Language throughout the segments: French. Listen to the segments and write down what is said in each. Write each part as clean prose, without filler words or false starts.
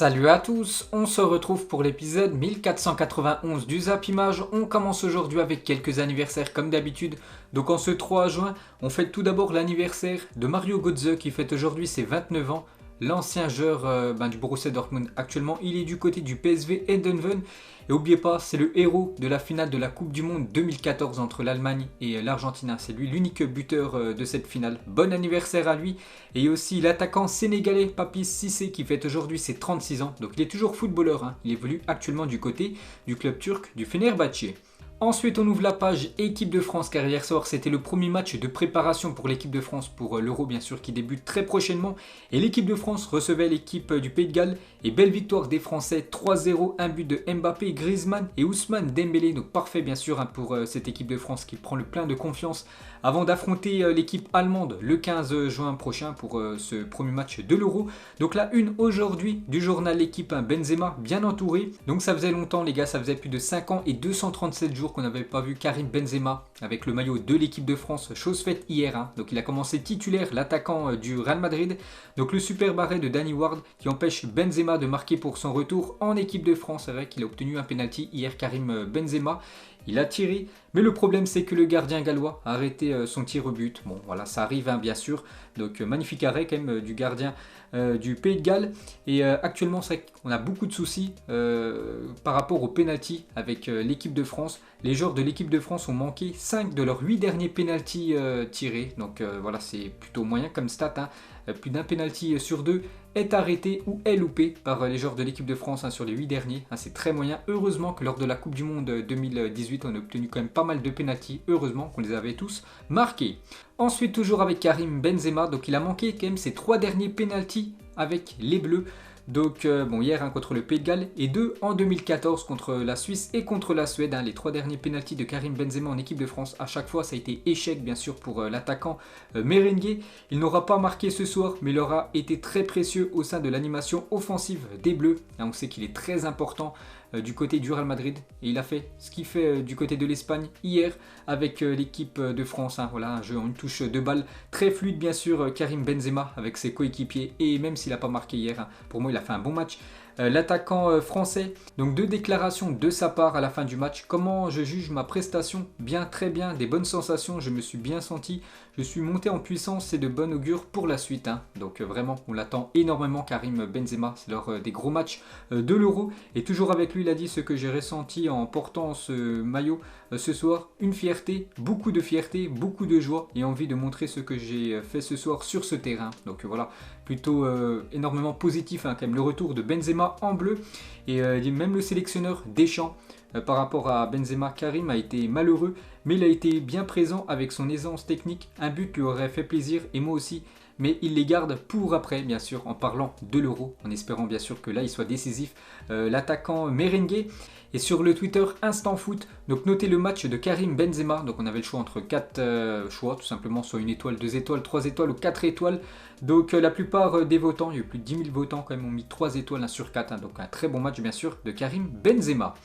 Salut à tous, on se retrouve pour l'épisode 1491 du Zap Image. On commence aujourd'hui avec quelques anniversaires comme d'habitude. Donc en ce 3 juin, on fête tout d'abord l'anniversaire de Mario Götze qui fête aujourd'hui ses 29 ans. L'ancien joueur du Borussia Dortmund actuellement, il est du côté du PSV Eindhoven. Et n'oubliez pas, c'est le héros de la finale de la Coupe du Monde 2014 entre l'Allemagne et l'Argentine. C'est lui l'unique buteur de cette finale. Bon anniversaire à lui. Et aussi l'attaquant sénégalais Papis Cissé qui fête aujourd'hui ses 36 ans. Donc il est toujours footballeur. Il évolue actuellement du côté du club turc du Fenerbahçe. Ensuite, on ouvre la page équipe de France car hier soir, c'était le premier match de préparation pour l'équipe de France pour l'Euro bien sûr qui débute très prochainement. Et l'équipe de France recevait l'équipe du Pays de Galles et belle victoire des Français 3-0, un but de Mbappé, Griezmann et Ousmane Dembélé. Donc parfait bien sûr pour cette équipe de France qui prend le plein de confiance avant d'affronter l'équipe allemande le 15 juin prochain pour ce premier match de l'Euro. Donc la une aujourd'hui du journal L'équipe, Benzema bien entouré. Donc ça faisait longtemps les gars, ça faisait plus de 5 ans et 237 jours qu'on n'avait pas vu Karim Benzema avec le maillot de l'équipe de France, chose faite hier. Donc il a commencé titulaire, l'attaquant du Real Madrid. Donc le super barré de Danny Ward qui empêche Benzema de marquer pour son retour en équipe de France. C'est vrai qu'il a obtenu un penalty hier, Karim Benzema. Il a tiré, mais le problème c'est que le gardien gallois a arrêté son tir au but. Bon voilà, ça arrive bien sûr. Donc magnifique arrêt quand même du gardien du Pays de Galles. Et actuellement c'est vrai qu'on a beaucoup de soucis par rapport au penalty avec l'équipe de France. Les joueurs de l'équipe de France ont manqué 5 de leurs 8 derniers penaltys tirés. Donc voilà, c'est plutôt moyen comme stat. Plus d'un penalty sur 2 est arrêté ou est loupé par les joueurs de l'équipe de France sur les 8 derniers. C'est très moyen. Heureusement que lors de la Coupe du Monde 2018, on a obtenu quand même pas mal de penaltys. Heureusement qu'on les avait tous marqués. Ensuite, toujours avec Karim Benzema. Donc il a manqué quand même ses 3 derniers penaltys avec les Bleus. Donc hier contre le Pays de Galles et 2 en 2014 contre la Suisse et contre la Suède. Les 3 derniers pénaltys de Karim Benzema en équipe de France. À chaque fois ça a été échec bien sûr pour l'attaquant merengue. Il n'aura pas marqué ce soir mais il aura été très précieux au sein de l'animation offensive des Bleus. On sait qu'il est très important du côté du Real Madrid et il a fait ce qu'il fait du côté de l'Espagne hier avec l'équipe de France. Voilà, un jeu en une touche de balle très fluide bien sûr, Karim Benzema avec ses coéquipiers et même s'il n'a pas marqué hier, pour moi il a fait un bon match. L'attaquant français, donc 2 déclarations de sa part à la fin du match. Comment je juge ma prestation? Bien, très bien, des bonnes sensations, je me suis bien senti, je suis monté en puissance, c'est de bon augure pour la suite. Donc vraiment, on l'attend énormément Karim Benzema, c'est lors des gros matchs de l'Euro. Et toujours avec lui, il a dit ce que j'ai ressenti en portant ce maillot ce soir, une fierté, beaucoup de joie et envie de montrer ce que j'ai fait ce soir sur ce terrain. Donc voilà, plutôt énormément positif quand même le retour de Benzema en bleu. Et même le sélectionneur Deschamps par rapport à Benzema, Karim a été malheureux mais il a été bien présent avec son aisance technique. Un but lui aurait fait plaisir et moi aussi, mais il les garde pour après bien sûr en parlant de l'Euro, en espérant bien sûr que là il soit décisif, l'attaquant merengue. Et sur le Twitter Instant Foot, donc notez le match de Karim Benzema. Donc on avait le choix entre 4 choix, tout simplement, soit 1 étoile, 2 étoiles, 3 étoiles ou 4 étoiles. Donc la plupart des votants, il y a eu plus de 10 000 votants quand même, ont mis 3 étoiles sur 4. Donc un très bon match bien sûr de Karim Benzema.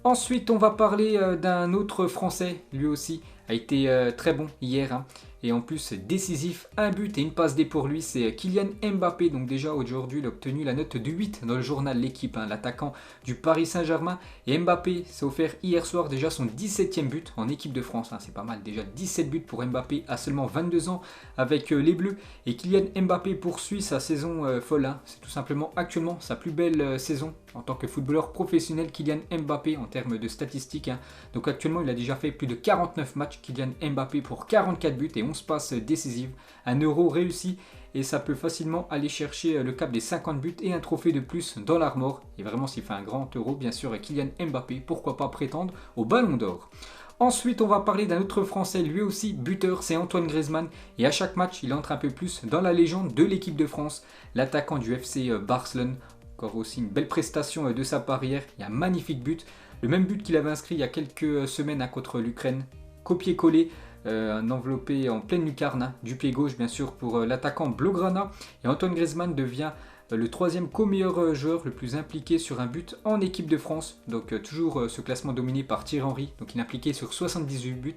Ensuite on va parler d'un autre Français, lui aussi a été très bon hier. Et en plus décisif, un but et une passe D pour lui, c'est Kylian Mbappé. Donc déjà aujourd'hui il a obtenu la note de 8 dans le journal L'équipe, l'attaquant du Paris Saint-Germain. Et Mbappé s'est offert hier soir déjà son 17e but en équipe de France. C'est pas mal déjà, 17 buts pour Mbappé à seulement 22 ans avec les Bleus. Et Kylian Mbappé poursuit sa saison folle. C'est tout simplement actuellement sa plus belle saison en tant que footballeur professionnel, Kylian Mbappé en termes de statistiques. Donc actuellement il a déjà fait plus de 49 matchs, Kylian Mbappé, pour 44 buts et 11 passes décisives. Un Euro réussi et ça peut facilement aller chercher le cap des 50 buts et un trophée de plus dans l'armoire. Et vraiment s'il fait un grand Euro, bien sûr Kylian Mbappé, pourquoi pas prétendre au Ballon d'Or. Ensuite, on va parler d'un autre Français, lui aussi buteur, c'est Antoine Griezmann. Et à chaque match, il entre un peu plus dans la légende de l'équipe de France. L'attaquant du FC Barcelone, encore aussi une belle prestation de sa part hier. Il y a un magnifique but, le même but qu'il avait inscrit il y a quelques semaines contre l'Ukraine. Copier-coller, enveloppé en pleine lucarne du pied gauche bien sûr pour l'attaquant Blaugrana. Et Antoine Griezmann devient le 3e co-meilleur joueur le plus impliqué sur un but en équipe de France. Donc toujours ce classement dominé par Thierry Henry, donc il est impliqué sur 78 buts.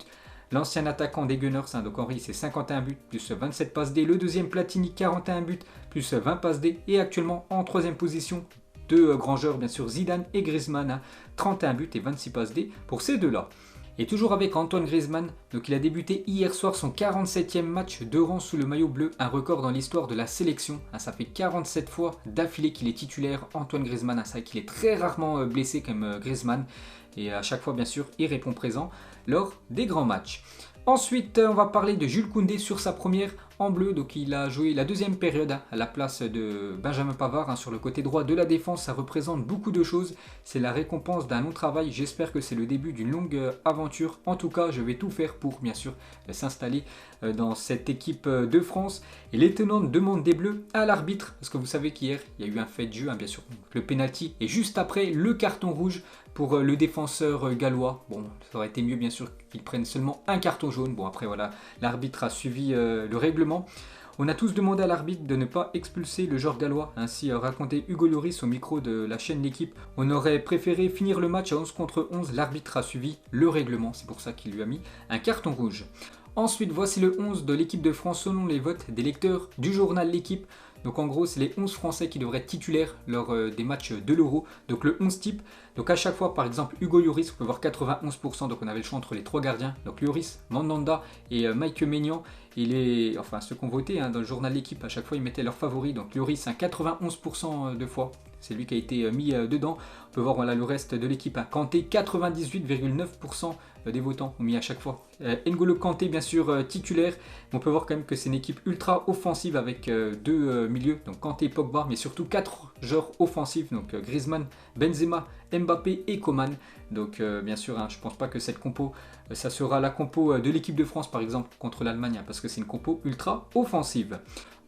L'ancien attaquant des Gunners, donc Henry, c'est 51 buts plus 27 passes D. Le deuxième Platini, 41 buts plus 20 passes D. Et actuellement en 3e position, deux grands joueurs bien sûr, Zidane et Griezmann, hein, 31 buts et 26 passes D pour ces deux-là. Et toujours avec Antoine Griezmann, donc il a débuté hier soir son 47e match de rang sous le maillot bleu, un record dans l'histoire de la sélection. Ça fait 47 fois d'affilée qu'il est titulaire, Antoine Griezmann. C'est vrai qu'il est très rarement blessé comme Griezmann. Et à chaque fois, bien sûr, il répond présent lors des grands matchs. Ensuite, on va parler de Jules Koundé sur sa première en bleu. Donc il a joué la deuxième période à la place de Benjamin Pavard sur le côté droit de la défense. Ça représente beaucoup de choses. C'est la récompense d'un long travail. J'espère que c'est le début d'une longue aventure. En tout cas, je vais tout faire pour, bien sûr, s'installer dans cette équipe de France. Et l'étonnante demande des Bleus à l'arbitre. Parce que vous savez qu'hier, il y a eu un fait de jeu, bien sûr, le penalty. Et juste après, le carton rouge pour le défenseur gallois. Bon, ça aurait été mieux, bien sûr, qu'il prenne seulement un carton jaune. Bon, après, voilà, l'arbitre a suivi le règlement. On a tous demandé à l'arbitre de ne pas expulser le joueur gallois, ainsi racontait Hugo Lloris au micro de la chaîne L'équipe. On aurait préféré finir le match à 11 contre 11, l'arbitre a suivi le règlement, c'est pour ça qu'il lui a mis un carton rouge. Ensuite, voici le 11 de l'équipe de France selon les votes des lecteurs du journal L'équipe. Donc en gros, c'est les 11 Français qui devraient être titulaires lors des matchs de l'Euro. Donc le 11 type. Donc à chaque fois, par exemple, Hugo Lloris, on peut voir 91%. Donc on avait le choix entre les trois gardiens. Donc Lloris, Mandanda et Mike Maignan. Et ceux qui ont voté dans le journal L'équipe, à chaque fois, ils mettaient leurs favoris. Donc Lloris, 91% de fois. C'est lui qui a été mis dedans. On peut voir le reste de l'équipe. Kanté, 98,9% des votants ont mis à chaque fois. N'Golo Kanté, bien sûr, titulaire. On peut voir quand même que c'est une équipe ultra offensive avec deux milieux. Donc Kanté, Pogba, mais surtout 4 joueurs offensifs. Donc Griezmann, Benzema, Mbappé et Coman. Donc bien sûr, je ne pense pas que cette compo, ça sera la compo de l'équipe de France, par exemple, contre l'Allemagne. Parce que c'est une compo ultra offensive.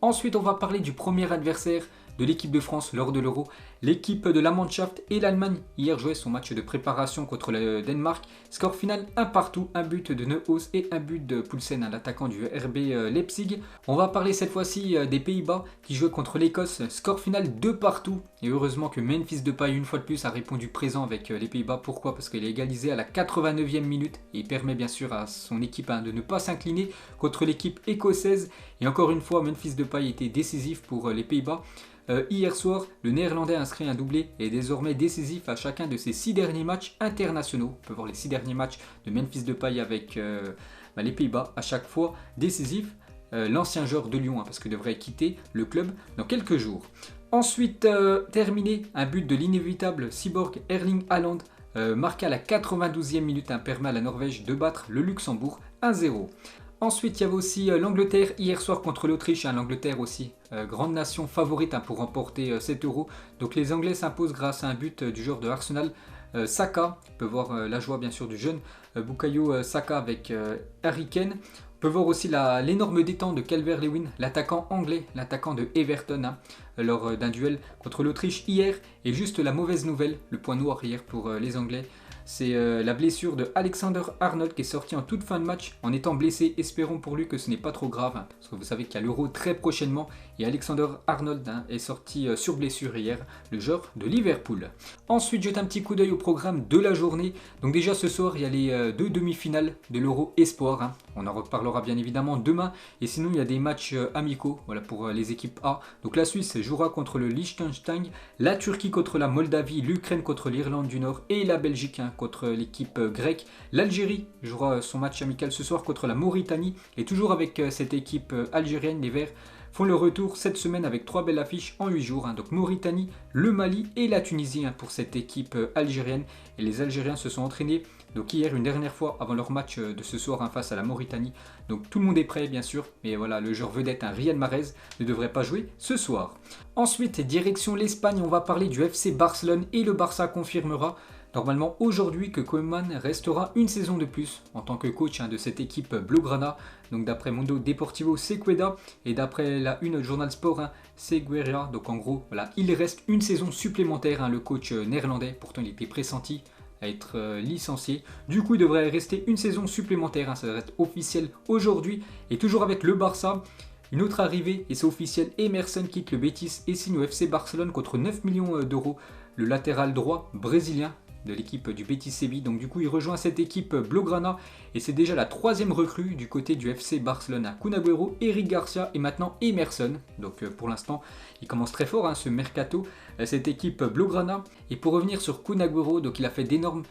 Ensuite, on va parler du premier adversaire de l'équipe de France lors de l'Euro. L'équipe de la Mannschaft et l'Allemagne hier jouait son match de préparation contre le Danemark. Score final 1 partout, un but de Neuhaus et un but de Poulsen, l'attaquant du RB Leipzig. On va parler cette fois-ci des Pays-Bas qui jouaient contre l'Écosse. Score final 2 partout. Et heureusement que Memphis Depay une fois de plus a répondu présent avec les Pays-Bas. Pourquoi? Parce qu'il a égalisé à la 89e minute et il permet bien sûr à son équipe de ne pas s'incliner contre l'équipe écossaise. Et encore une fois, Memphis Depay était décisif pour les Pays-Bas. Hier soir, le Néerlandais a inscrit un doublé et est désormais décisif à chacun de ses 6 derniers matchs internationaux. On peut voir les 6 derniers matchs de Memphis Depay avec les Pays-Bas, à chaque fois décisif. L'ancien joueur de Lyon, parce qu'il devrait quitter le club dans quelques jours. Ensuite, terminé, un but de l'inévitable cyborg Erling Haaland, marqué à la 92e minute, permet à la Norvège de battre le Luxembourg 1-0. Ensuite, il y avait aussi l'Angleterre hier soir contre l'Autriche. L'Angleterre aussi, grande nation favorite pour remporter cet Euro. Donc les Anglais s'imposent grâce à un but du joueur de Arsenal, Saka. On peut voir la joie bien sûr du jeune Bukayo Saka avec Harry Kane. On peut voir aussi l'énorme détente de Calvert-Lewin, l'attaquant anglais, l'attaquant de Everton, lors d'un duel contre l'Autriche hier. Et juste la mauvaise nouvelle, le point noir hier pour les Anglais, c'est la blessure de Alexander-Arnold qui est sorti en toute fin de match en étant blessé. Espérons pour lui que ce n'est pas trop grave, parce que vous savez qu'il y a l'Euro très prochainement et Alexander-Arnold est sorti sur blessure hier, le joueur de Liverpool. Ensuite, jette un petit coup d'œil au programme de la journée. Donc déjà ce soir, il y a les 2 demi-finales de l'Euro Espoir. On en reparlera bien évidemment demain. Et sinon, il y a des matchs amicaux pour les équipes A. Donc la Suisse jouera contre le Liechtenstein, la Turquie contre la Moldavie, l'Ukraine contre l'Irlande du Nord et la Belgique contre l'équipe grecque. L'Algérie jouera son match amical ce soir contre la Mauritanie. Et toujours avec cette équipe algérienne, les Verts font le retour cette semaine avec 3 belles affiches en 8 jours. Donc Mauritanie, le Mali et la Tunisie pour cette équipe algérienne. Et les Algériens se sont entraînés donc hier une dernière fois avant leur match de ce soir face à la Mauritanie. Donc tout le monde est prêt bien sûr. Mais voilà, le joueur vedette Riyad Mahrez ne devrait pas jouer ce soir. Ensuite, direction l'Espagne, on va parler du FC Barcelone et le Barça confirmera normalement aujourd'hui que Koeman restera une saison de plus en tant que coach de cette équipe Blaugrana. Donc d'après Mundo Deportivo, c'est Queda et d'après la une Journal Sport, c'est Guerra. Donc en gros, voilà, il reste une saison supplémentaire, le coach néerlandais. Pourtant, il était pressenti à être licencié. Du coup, il devrait rester une saison supplémentaire. Ça devrait être officiel aujourd'hui. Et toujours avec le Barça, une autre arrivée, et c'est officiel, Emerson quitte le Betis et signe au FC Barcelone contre 9 millions d'euros. Le latéral droit brésilien de l'équipe du Betis Séville. Donc du coup, il rejoint cette équipe Blaugrana et c'est déjà la 3e recrue du côté du FC Barcelone. Kun Agüero, Eric Garcia et maintenant Emerson. Donc pour l'instant, il commence très fort ce mercato, cette équipe Blaugrana. Et pour revenir sur Kun Agüero, donc il a fait d'énormes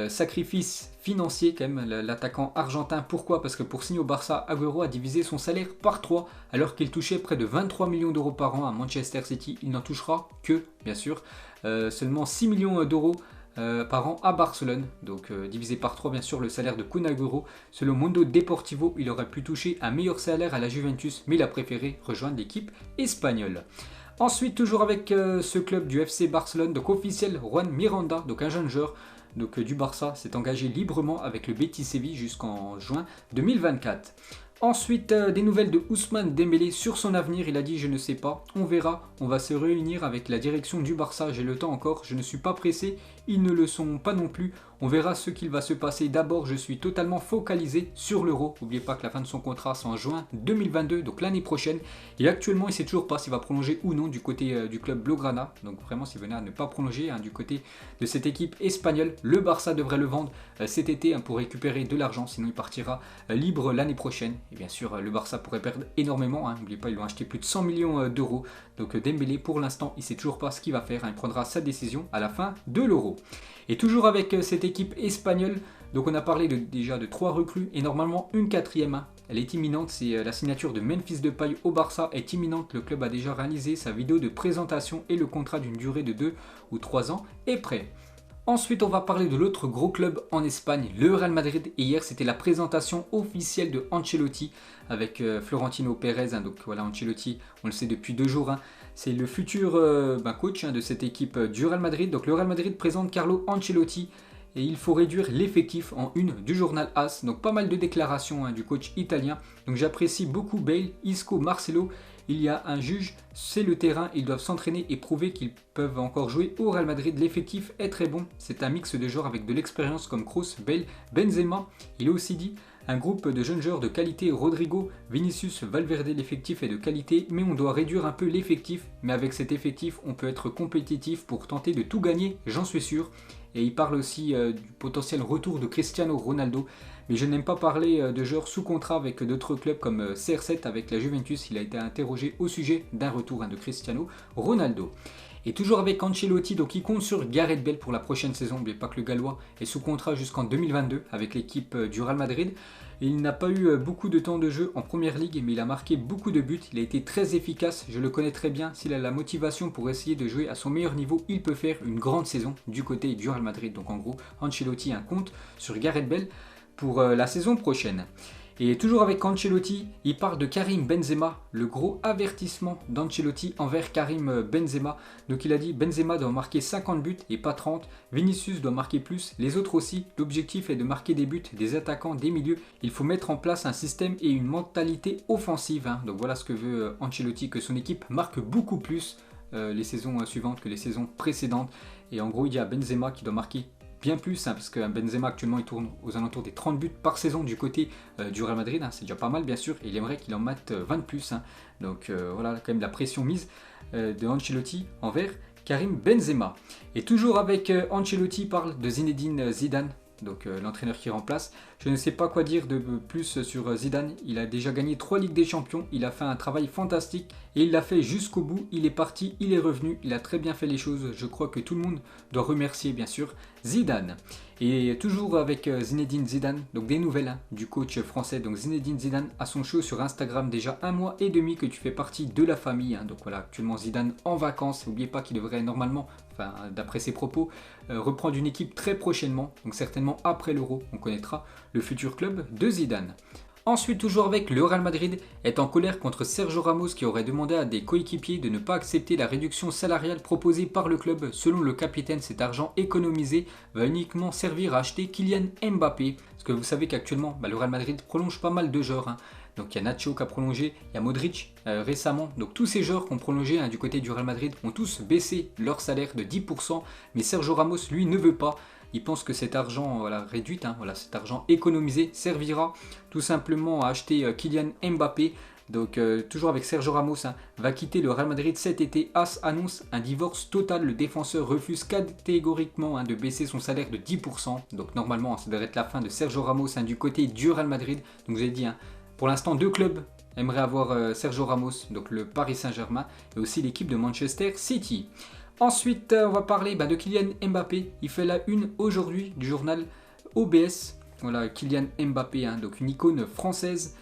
sacrifice financier quand même, l'attaquant argentin. Pourquoi? Parce que pour signer au Barça, Agüero a divisé son salaire par 3 alors qu'il touchait près de 23 millions d'euros par an à Manchester City. Il n'en touchera que, bien sûr, seulement 6 millions d'euros par an à Barcelone. Donc divisé par 3 bien sûr le salaire de Kun Agüero. Selon Mundo Deportivo, il aurait pu toucher un meilleur salaire à la Juventus, mais il a préféré rejoindre l'équipe espagnole. Ensuite, toujours avec ce club du FC Barcelone, donc officiel, Juan Miranda, donc un jeune joueur du Barça, s'est engagé librement avec le Betis Séville jusqu'en juin 2024. Ensuite, des nouvelles de Ousmane Dembélé sur son avenir. Il a dit: je ne sais pas, on verra, on va se réunir avec la direction du Barça, j'ai le temps encore, je ne suis pas pressé, ils ne le sont pas non plus, on verra ce qu'il va se passer. D'abord, je suis totalement focalisé sur l'Euro. N'oubliez pas que la fin de son contrat c'est en juin 2022, donc l'année prochaine. Et actuellement, il ne sait toujours pas s'il va prolonger ou non du côté du club Blaugrana. Donc vraiment, s'il venait à ne pas prolonger du côté de cette équipe espagnole, le Barça devrait le vendre cet été pour récupérer de l'argent, sinon il partira libre l'année prochaine. Et bien sûr, le Barça pourrait perdre énormément. N'oubliez pas, ils l'ont acheté plus de 100 millions d'euros. Donc Dembélé, pour l'instant, il ne sait toujours pas ce qu'il va faire. Il prendra sa décision à la fin de l'Euro. Et toujours avec cette équipe espagnole, donc on a parlé déjà de 3 recrues et normalement une 4e. Elle est imminente, c'est la signature de Memphis Depay au Barça est imminente. Le club a déjà réalisé sa vidéo de présentation et le contrat d'une durée de 2 ou 3 ans est prêt. Ensuite, on va parler de l'autre gros club en Espagne, le Real Madrid. Et hier, c'était la présentation officielle de Ancelotti avec Florentino Pérez. Donc voilà, Ancelotti, on le sait depuis 2 jours. C'est le futur coach de cette équipe du Real Madrid. Donc le Real Madrid présente Carlo Ancelotti. Et il faut réduire l'effectif en une du journal AS. Donc pas mal de déclarations du coach italien. Donc j'apprécie beaucoup Bale, Isco, Marcelo. Il y a un juge, c'est le terrain, ils doivent s'entraîner et prouver qu'ils peuvent encore jouer au Real Madrid. L'effectif est très bon, c'est un mix de joueurs avec de l'expérience comme Kroos, Bale, Benzema. Il a aussi dit: un groupe de jeunes joueurs de qualité, Rodrigo, Vinicius, Valverde, l'effectif est de qualité, mais on doit réduire un peu l'effectif. Mais avec cet effectif, on peut être compétitif pour tenter de tout gagner, j'en suis sûr. Et il parle aussi du potentiel retour de Cristiano Ronaldo. Mais je n'aime pas parler de joueurs sous contrat avec d'autres clubs comme CR7 avec la Juventus. Il a été interrogé au sujet d'un retour de Cristiano Ronaldo. Et toujours avec Ancelotti, donc il compte sur Gareth Bale pour la prochaine saison. N'oubliez pas que le Gallois est sous contrat jusqu'en 2022 avec l'équipe du Real Madrid. Il n'a pas eu beaucoup de temps de jeu en première ligue, mais il a marqué beaucoup de buts. Il a été très efficace, je le connais très bien. S'il a la motivation pour essayer de jouer à son meilleur niveau, il peut faire une grande saison du côté du Real Madrid. Donc en gros, Ancelotti compte sur Gareth Bale pour la saison prochaine. Et toujours avec Ancelotti, il parle de Karim Benzema, le gros avertissement d'Ancelotti envers Karim Benzema. Donc il a dit: Benzema doit marquer 50 buts et pas 30, Vinicius doit marquer plus, les autres aussi. L'objectif est de marquer des buts, des attaquants, des milieux. Il faut mettre en place un système et une mentalité offensive. Donc voilà ce que veut Ancelotti, que son équipe marque beaucoup plus les saisons suivantes que les saisons précédentes. Et en gros, il y a Benzema qui doit marquer bien plus, parce que Benzema actuellement il tourne aux alentours des 30 buts par saison du côté du Real Madrid, c'est déjà pas mal bien sûr, et il aimerait qu'il en mette 20 de plus. Donc voilà quand même la pression mise de Ancelotti envers Karim Benzema. Et toujours avec Ancelotti, parle de Zinedine Zidane, donc l'entraîneur qui remplace. Je ne sais pas quoi dire de plus sur Zidane. Il a déjà gagné 3 Ligues des Champions, il a fait un travail fantastique et il l'a fait jusqu'au bout. Il est parti, il est revenu, il a très bien fait les choses. Je crois que tout le monde doit remercier bien sûr Zidane. Et toujours avec Zinedine Zidane, donc des nouvelles du coach français. Donc Zinedine Zidane a son show sur Instagram déjà 1 mois et demi que tu fais partie de la famille. Donc voilà, actuellement Zidane en vacances. N'oubliez pas qu'il devrait normalement, d'après ses propos, reprendre une équipe très prochainement. Donc certainement après l'Euro, on connaîtra le futur club de Zidane. Ensuite, toujours avec le Real Madrid, est en colère contre Sergio Ramos qui aurait demandé à des coéquipiers de ne pas accepter la réduction salariale proposée par le club. Selon le capitaine, cet argent économisé va uniquement servir à acheter Kylian Mbappé. Parce que vous savez qu'actuellement, le Real Madrid prolonge pas mal de joueurs. Donc il y a Nacho qui a prolongé, il y a Modric récemment. Donc tous ces joueurs qui ont prolongé du côté du Real Madrid ont tous baissé leur salaire de 10%. Mais Sergio Ramos, lui, ne veut pas. Il pense que cet argent réduit, cet argent économisé servira tout simplement à acheter Kylian Mbappé. Donc toujours avec Sergio Ramos, va quitter le Real Madrid cet été. AS annonce un divorce total. Le défenseur refuse catégoriquement de baisser son salaire de 10%. Donc normalement ça devrait être la fin de Sergio Ramos du côté du Real Madrid. Donc vous avez dit, pour l'instant 2 clubs aimeraient avoir Sergio Ramos, donc le Paris Saint-Germain et aussi l'équipe de Manchester City. Ensuite on va parler de Kylian Mbappé. Il fait la une aujourd'hui du journal OBS. Voilà, Kylian Mbappé, donc une icône française.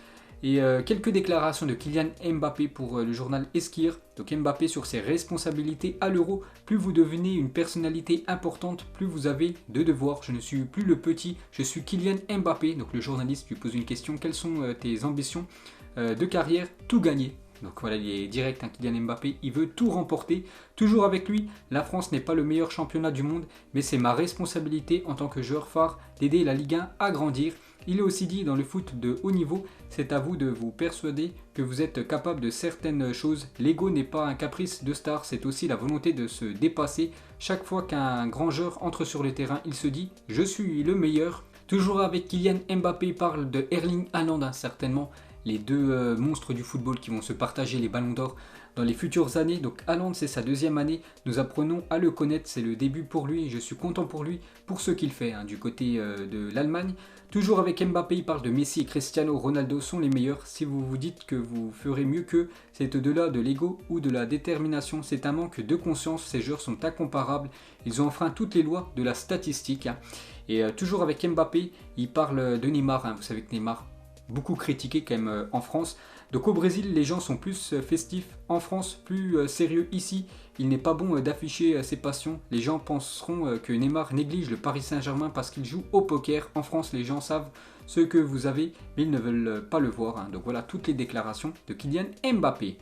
Et quelques déclarations de Kylian Mbappé pour le journal Esquire. Donc Mbappé sur ses responsabilités à l'Euro. Plus vous devenez une personnalité importante, plus vous avez de devoirs. Je ne suis plus le petit, je suis Kylian Mbappé. Donc le journaliste lui pose une question. Quelles sont tes ambitions de carrière? Tout gagner. Donc voilà, il est direct, Kylian Mbappé, il veut tout remporter. Toujours avec lui, la France n'est pas le meilleur championnat du monde, mais c'est ma responsabilité en tant que joueur phare d'aider la Ligue 1 à grandir. Il est aussi dit dans le foot de haut niveau, c'est à vous de vous persuader que vous êtes capable de certaines choses. L'ego n'est pas un caprice de star, c'est aussi la volonté de se dépasser. Chaque fois qu'un grand joueur entre sur le terrain, il se dit « je suis le meilleur ». Toujours avec Kylian Mbappé, il parle de Erling Haaland, certainement les deux monstres du football qui vont se partager les ballons d'or dans les futures années. Donc Haaland, c'est sa 2e année, nous apprenons à le connaître, c'est le début pour lui, je suis content pour lui, pour ce qu'il fait du côté de l'Allemagne. Toujours avec Mbappé, il parle de Messi et Cristiano Ronaldo sont les meilleurs. Si vous vous dites que vous ferez mieux qu'eux, c'est au-delà de l'ego ou de la détermination, c'est un manque de conscience, ces joueurs sont incomparables, ils ont enfreint toutes les lois de la statistique. Et toujours avec Mbappé, il parle de Neymar, vous savez que Neymar, beaucoup critiqué quand même en France. Donc au Brésil, les gens sont plus festifs. En France, plus sérieux ici. Il n'est pas bon d'afficher ses passions. Les gens penseront que Neymar néglige le Paris Saint-Germain parce qu'il joue au poker. En France, les gens savent ce que vous avez, mais ils ne veulent pas le voir. Donc voilà toutes les déclarations de Kylian Mbappé.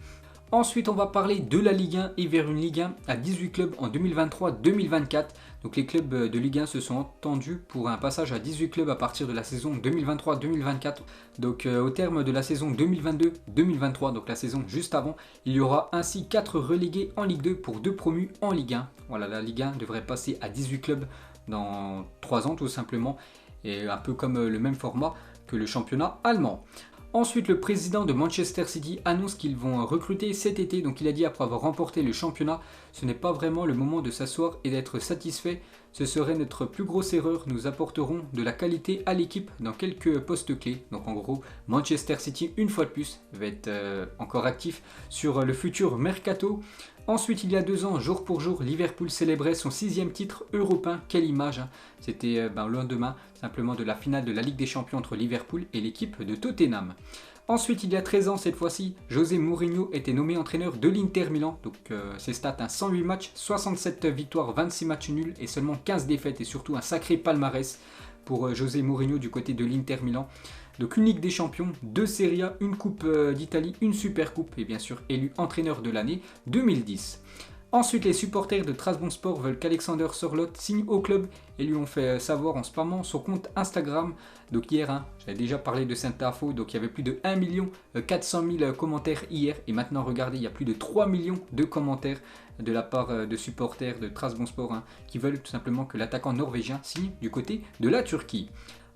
Ensuite, on va parler de la Ligue 1 et vers une Ligue 1 à 18 clubs en 2023-2024. Donc les clubs de Ligue 1 se sont entendus pour un passage à 18 clubs à partir de la saison 2023-2024. Donc au terme de la saison 2022-2023, donc la saison juste avant, il y aura ainsi 4 relégués en Ligue 2 pour 2 promus en Ligue 1. Voilà, la Ligue 1 devrait passer à 18 clubs dans 3 ans tout simplement, et un peu comme le même format que le championnat allemand. Ensuite, le président de Manchester City annonce qu'ils vont recruter cet été. Donc il a dit après avoir remporté le championnat, ce n'est pas vraiment le moment de s'asseoir et d'être satisfait. Ce serait notre plus grosse erreur. Nous apporterons de la qualité à l'équipe dans quelques postes clés. Donc en gros, Manchester City, une fois de plus, va être encore actif sur le futur mercato. Ensuite, il y a 2 ans, jour pour jour, Liverpool célébrait son 6e titre européen. Quelle image, C'était le lendemain simplement de la finale de la Ligue des Champions entre Liverpool et l'équipe de Tottenham. Ensuite, il y a 13 ans cette fois-ci, José Mourinho était nommé entraîneur de l'Inter Milan. Donc ses stats, 108 matchs, 67 victoires, 26 matchs nuls et seulement 15 défaites. Et surtout un sacré palmarès pour José Mourinho du côté de l'Inter Milan. Donc une Ligue des Champions, 2 Serie A, une Coupe d'Italie, une Super Coupe et bien sûr élu entraîneur de l'année 2010. Ensuite, les supporters de Trabzonspor veulent qu'Alexander Sørloth signe au club et lui ont fait savoir en spammant son compte Instagram. Donc hier, j'avais déjà parlé de cette info, donc il y avait plus de 1 400 000 commentaires hier. Et maintenant, regardez, il y a plus de 3 millions de commentaires de la part de supporters de Trabzonspor qui veulent tout simplement que l'attaquant norvégien signe du côté de la Turquie.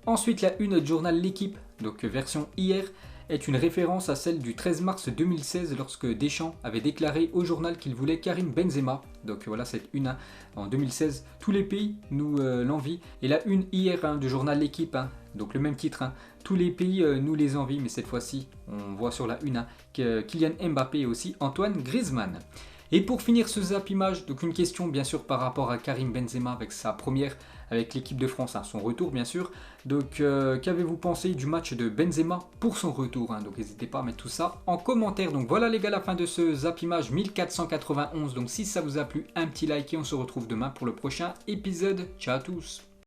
Ensuite, la une du journal L'Équipe, donc version hier, est une référence à celle du 13 mars 2016 lorsque Deschamps avait déclaré au journal qu'il voulait Karim Benzema. Donc voilà cette une en 2016. Tous les pays nous l'envient. Et la une hier du journal L'Équipe, donc le même titre, tous les pays nous les envient, mais cette fois-ci on voit sur la une que Kylian Mbappé et aussi Antoine Griezmann. Et pour finir ce Zap Image, donc une question bien sûr par rapport à Karim Benzema avec sa première avec l'équipe de France, son retour bien sûr. Donc qu'avez-vous pensé du match de Benzema pour son retour Donc n'hésitez pas à mettre tout ça en commentaire. Donc voilà les gars, la fin de ce Zap Image 1491. Donc si ça vous a plu, un petit like et on se retrouve demain pour le prochain épisode. Ciao à tous.